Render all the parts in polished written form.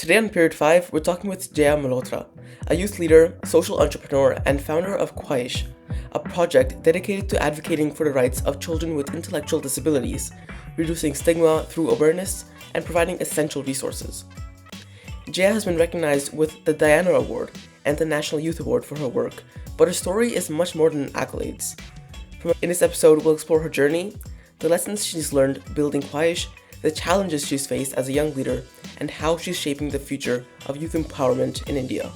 Today on Period 5, we're talking with Jeya Malhotra, a youth leader, social entrepreneur, and founder of Khwaish, a project dedicated to advocating for the rights of children with intellectual disabilities, reducing stigma through awareness, and providing essential resources. Jeya has been recognized with the Diana Award and the National Youth Award for her work, but her story is much more than accolades. In this episode, we'll explore her journey, the lessons she's learned building Khwaish, the challenges she's faced as a young leader, and how she's shaping the future of youth empowerment in India.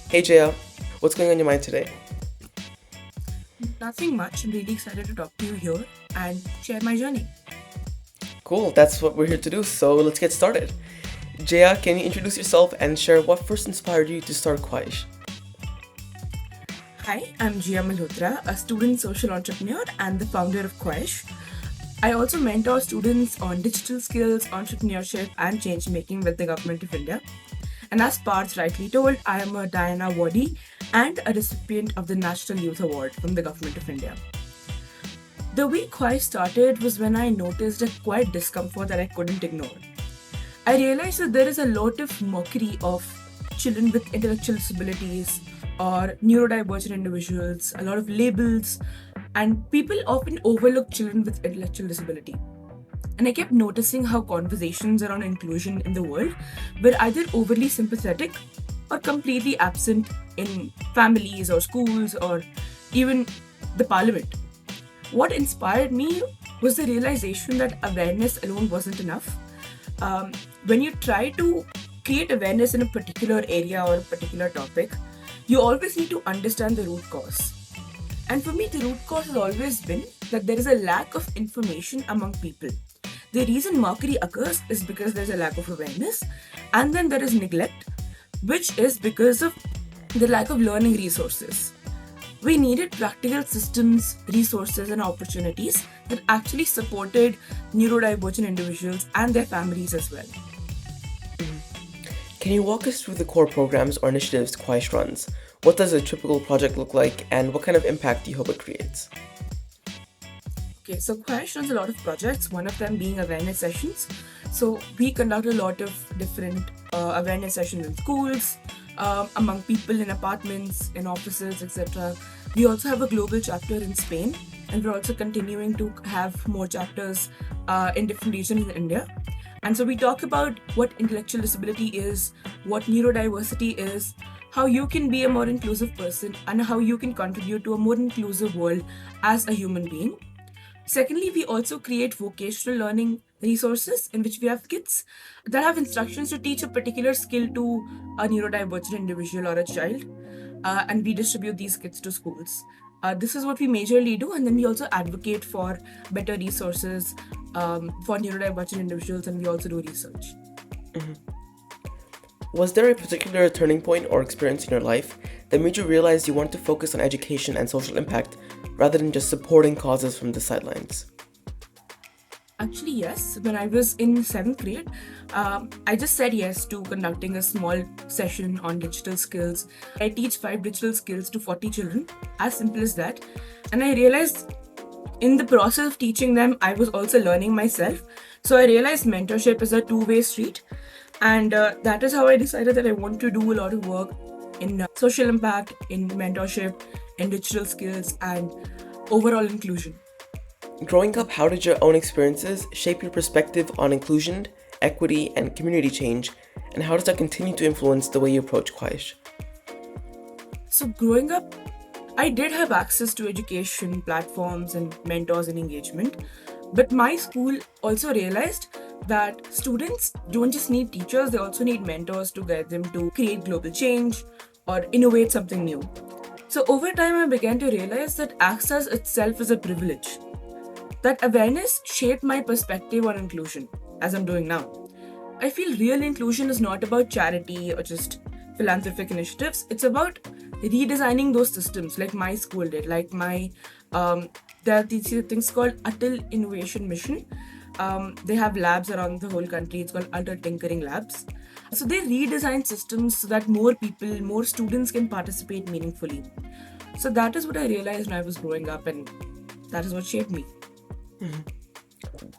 Hey Jeya, what's going on your mind today? Nothing much. I'm really excited to talk to you here and share my journey. Cool, that's what we're here to do, so let's get started. Jeya, can you introduce yourself and share what first inspired you to start Khwaish? Hi, I'm Jeya Malhotra, a student social entrepreneur and the founder of Khwaish. I also mentor students on digital skills, entrepreneurship, and change making with the Government of India. And as Parth rightly told, I am a Diana awardee and a recipient of the National Youth Award from the Government of India. The way Khwaish started was when I noticed a quiet discomfort that I couldn't ignore. I realized that there is a lot of mockery of children with intellectual disabilities or neurodivergent individuals, a lot of labels, and people often overlook children with intellectual disability. And I kept noticing how conversations around inclusion in the world were either overly sympathetic or completely absent in families or schools or even the parliament. What inspired me was the realization that awareness alone wasn't enough. When you try to create awareness in a particular area or a particular topic, you always need to understand the root cause. And for me, the root cause has always been that there is a lack of information among people. The reason mockery occurs is because there's a lack of awareness, and then there is neglect, which is because of the lack of learning resources. We needed practical systems, resources, and opportunities that actually supported neurodivergent individuals and their families as well. Can you walk us through the core programs or initiatives Khwaish runs? What does a typical project look like, and what kind of impact do you hope it creates? Okay, so Khwaish runs a lot of projects, one of them being awareness sessions. So we conduct a lot of different awareness sessions in schools, among people in apartments, in offices, etc. We also have a global chapter in Spain, and we're also continuing to have more chapters in different regions in India. And so we talk about what intellectual disability is, what neurodiversity is, how you can be a more inclusive person, and how you can contribute to a more inclusive world as a human being. Secondly, we also create vocational learning resources in which we have kits that have instructions to teach a particular skill to a neurodivergent individual or a child, and we distribute these kits to schools. This is what we majorly do, and then we also advocate for better resources for neurodivergent individuals, and we also do research. Was there a particular turning point or experience in your life that made you realize you wanted to focus on education and social impact rather than just supporting causes from the sidelines? Actually, yes. When I was in 7th grade, I just said yes to conducting a small session on digital skills. I teach 5 digital skills to 40 children, as simple as that. And I realized in the process of teaching them, I was also learning myself. So I realized mentorship is a two-way street. And that is how I decided that I want to do a lot of work in social impact, in mentorship, in digital skills, and overall inclusion. Growing up, how did your own experiences shape your perspective on inclusion, equity, and community change, and how does that continue to influence the way you approach Khwaish? So growing up, I did have access to education platforms and mentors and engagement, but my school also realized that students don't just need teachers, they also need mentors to guide them to create global change or innovate something new. So over time, I began to realize that access itself is a privilege. That awareness shaped my perspective on inclusion, as I'm doing now. I feel real inclusion is not about charity or just philanthropic initiatives. It's about redesigning those systems like my school did, like there are these things called Atal Innovation Mission. They have labs around the whole country. It's called Atal Tinkering Labs. So they redesign systems so that more people, more students can participate meaningfully. So that is what I realized when I was growing up, and that is what shaped me.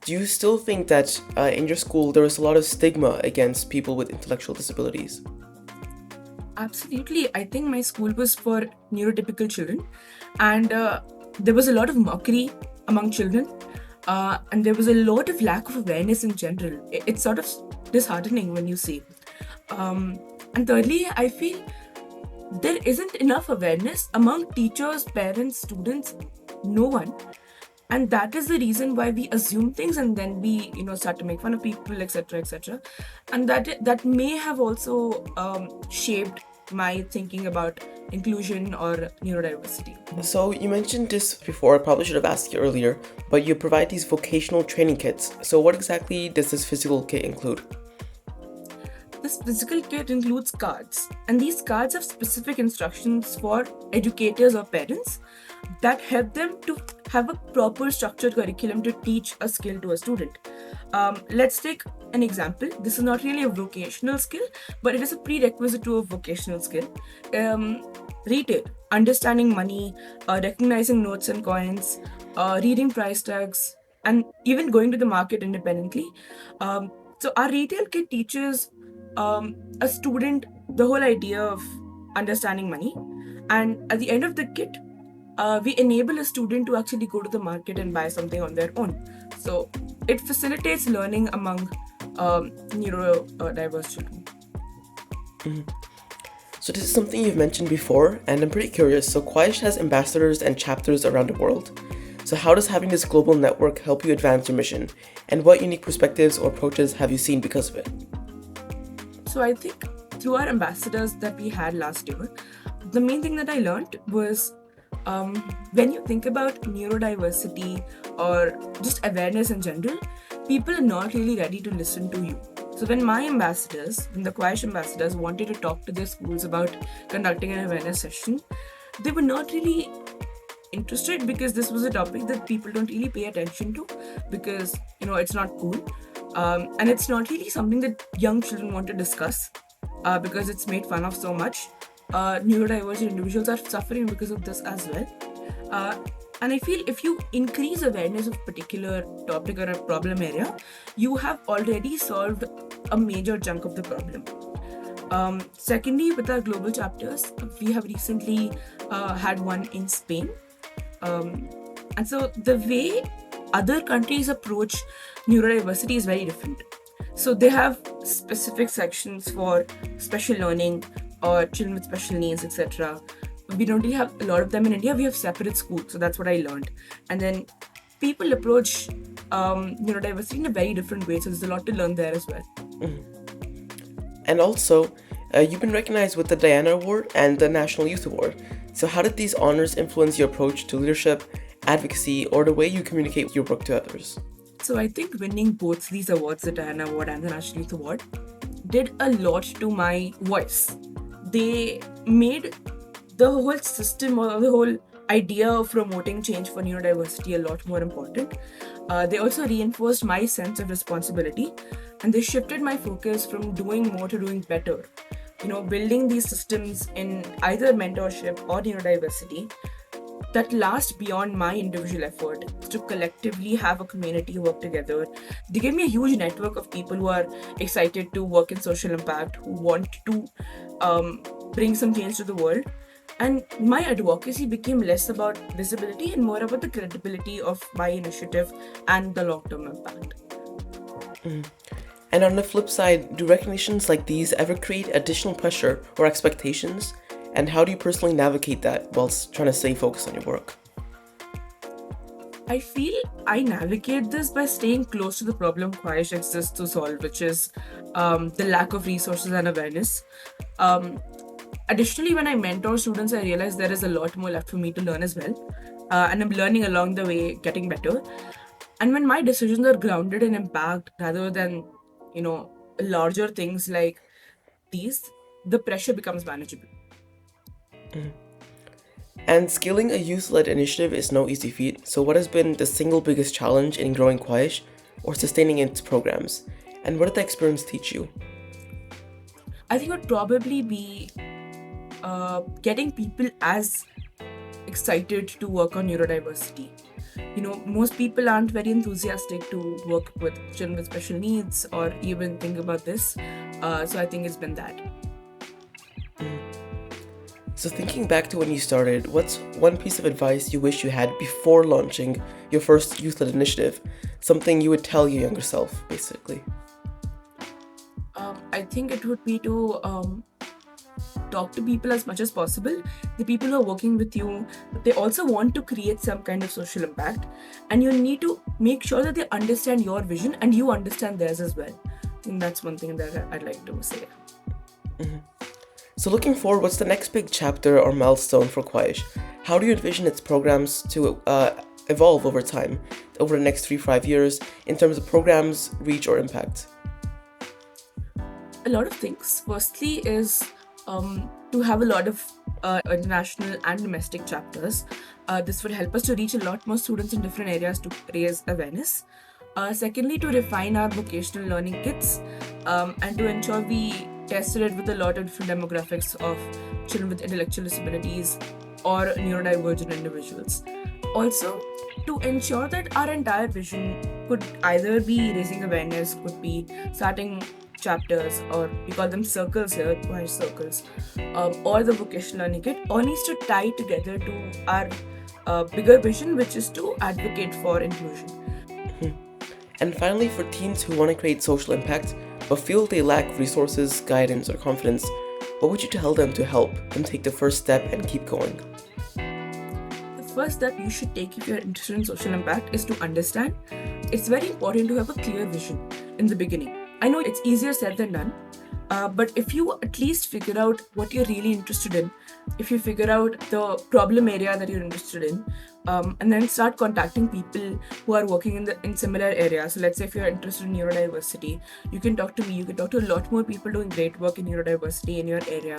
Do you still think that in your school there is a lot of stigma against people with intellectual disabilities? Absolutely. I think my school was for neurotypical children, and there was a lot of mockery among children, and there was a lot of lack of awareness in general. It's sort of disheartening when you see. And thirdly, I feel there isn't enough awareness among teachers, parents, students, no one. And that is the reason why we assume things and then we start to make fun of people, etc., etc. And that may have also shaped my thinking about inclusion or neurodiversity. So you mentioned this before, I probably should have asked you earlier, but you provide these vocational training kits. So what exactly does this physical kit include? This physical kit includes cards, and these cards have specific instructions for educators or parents that help them to have a proper structured curriculum to teach a skill to a student. Let's take an example. This is not really a vocational skill, but it is a prerequisite to a vocational skill. Retail, understanding money, recognizing notes and coins, reading price tags, and even going to the market independently. So our retail kit teaches a student the whole idea of understanding money, and at the end of the kit, we enable a student to actually go to the market and buy something on their own. So it facilitates learning among neurodiverse children. So this is something you've mentioned before, and I'm pretty curious. So Khwaish has ambassadors and chapters around the world. So how does having this global network help you advance your mission? And what unique perspectives or approaches have you seen because of it? So I think through our ambassadors that we had last year, the main thing that I learned was when you think about neurodiversity or just awareness in general, people are not really ready to listen to you. So when the Khwaish ambassadors wanted to talk to their schools about conducting an awareness session, they were not really interested because this was a topic that people don't really pay attention to because it's not cool, and it's not really something that young children want to discuss because it's made fun of so much. Neurodivergent individuals are suffering because of this as well, and I feel if you increase awareness of a particular topic or a problem area, you have already solved a major chunk of the problem. Secondly, with our global chapters, we have recently had one in Spain. And so the way other countries approach neurodiversity is very different. So they have specific sections for special learning or children with special needs, etc. We don't really have a lot of them in India. We have separate schools. So that's what I learned. And then people approach neurodiversity in a very different way. So there's a lot to learn there as well. And also, you've been recognized with the Diana Award and the National Youth Award. So how did these honors influence your approach to leadership, advocacy, or the way you communicate your work to others? So I think winning both these awards, the Diana Award and the National Youth Award, did a lot to my voice. They made the whole system or the whole idea of promoting change for neurodiversity a lot more important. They also reinforced my sense of responsibility, and they shifted my focus from doing more to doing better. Building these systems in either mentorship or neurodiversity that last beyond my individual effort to collectively have a community work together. They gave me a huge network of people who are excited to work in social impact, who want to bring some change to the world. And my advocacy became less about visibility and more about the credibility of my initiative and the long-term impact. And on the flip side, do recognitions like these ever create additional pressure or expectations? And how do you personally navigate that whilst trying to stay focused on your work? I feel I navigate this by staying close to the problem Khwaish exists to solve, which is the lack of resources and awareness. Additionally, when I mentor students, I realize there is a lot more left for me to learn as well. And I'm learning along the way, getting better. And when my decisions are grounded in impact rather than, larger things like these, the pressure becomes manageable. And scaling a youth-led initiative is no easy feat, so what has been the single biggest challenge in growing Khwaish or sustaining its programs? And what did the experience teach you? I think it would probably be getting people as excited to work on neurodiversity. Most people aren't very enthusiastic to work with children with special needs or even think about this. So I think it's been that. So thinking back to when you started, what's one piece of advice you wish you had before launching your first youth-led initiative? Something you would tell your younger self, basically. I think it would be to talk to people as much as possible. The people who are working with you, they also want to create some kind of social impact, and you need to make sure that they understand your vision and you understand theirs as well. I think that's one thing that I'd like to say. So looking forward, what's the next big chapter or milestone for Khwaish? How do you envision its programs to evolve over time, over the next 3-5 years, in terms of programs, reach, or impact? A lot of things. Firstly is to have a lot of international and domestic chapters. This would help us to reach a lot more students in different areas to raise awareness. Secondly, to refine our vocational learning kits and to ensure we tested it with a lot of different demographics of children with intellectual disabilities or neurodivergent individuals. Also, to ensure that our entire vision could either be raising awareness, could be starting chapters, or we call them circles here, Khwaish circles, or the vocational learning kit, all needs to tie together to our bigger vision, which is to advocate for inclusion. And finally, for teens who want to create social impact but feel they lack resources, guidance, or confidence, what would you tell them to help them take the first step and keep going? The first step you should take if you're interested in social impact is to understand it's very important to have a clear vision in the beginning. I know it's easier said than done, but if you at least figure out what you're really interested in, if you figure out the problem area that you're interested in, and then start contacting people who are working in similar areas. So let's say if you're interested in neurodiversity, you can talk to me, you can talk to a lot more people doing great work in neurodiversity in your area.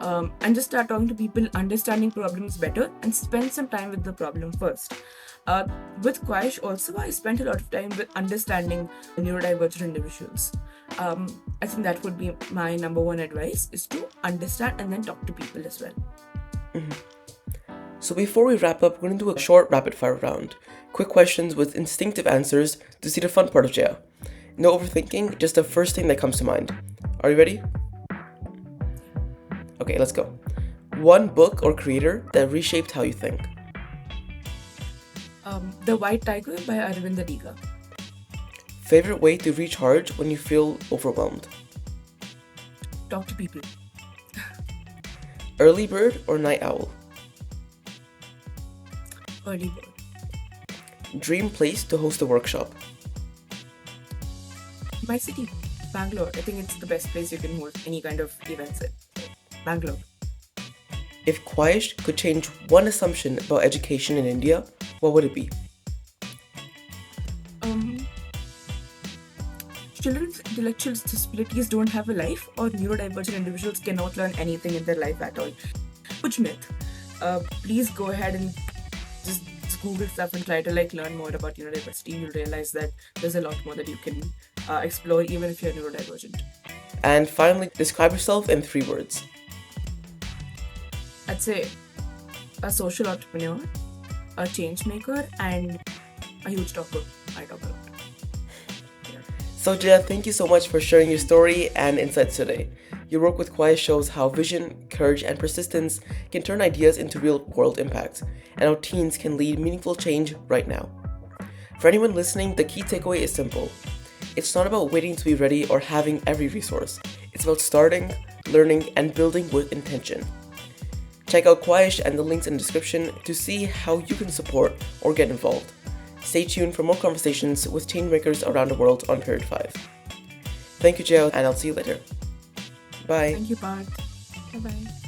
And just start talking to people, understanding problems better, and spend some time with the problem first. With Khwaish also, I spent a lot of time with understanding neurodivergent individuals. I think that would be my number one advice, is to understand and then talk to people as well. So before we wrap up, we're going to do a short rapid fire round. Quick questions with instinctive answers to see the fun part of Jeya. No overthinking, just the first thing that comes to mind. Are you ready? Okay, let's go. One book or creator that reshaped how you think. The White Tiger by Aravinda Diga. Favorite way to recharge when you feel overwhelmed. Talk to people. Early bird or night owl. Early bird. Dream place to host a workshop. My city, Bangalore. I think it's the best place you can host any kind of events in. Bangalore. If Khwaish could change one assumption about education in India, what would it be? Children with intellectual disabilities don't have a life, or neurodivergent individuals cannot learn anything in their life at all. Which myth? Please go ahead and just Google stuff and try to learn more about neurodiversity. You'll realize that there's a lot more that you can explore even if you're neurodivergent. And finally, describe yourself in 3 words. I'd say a social entrepreneur, a change maker, and a huge talker. I talk a lot. So Jeya, thank you so much for sharing your story and insights today. Your work with Khwaish shows how vision, courage, and persistence can turn ideas into real-world impact, and how teens can lead meaningful change right now. For anyone listening, the key takeaway is simple. It's not about waiting to be ready or having every resource. It's about starting, learning, and building with intention. Check out Khwaish and the links in the description to see how you can support or get involved. Stay tuned for more conversations with changemakers around the world on Period 5. Thank you, Jeya, and I'll see you later. Bye. Thank you, Parth. Bye-bye.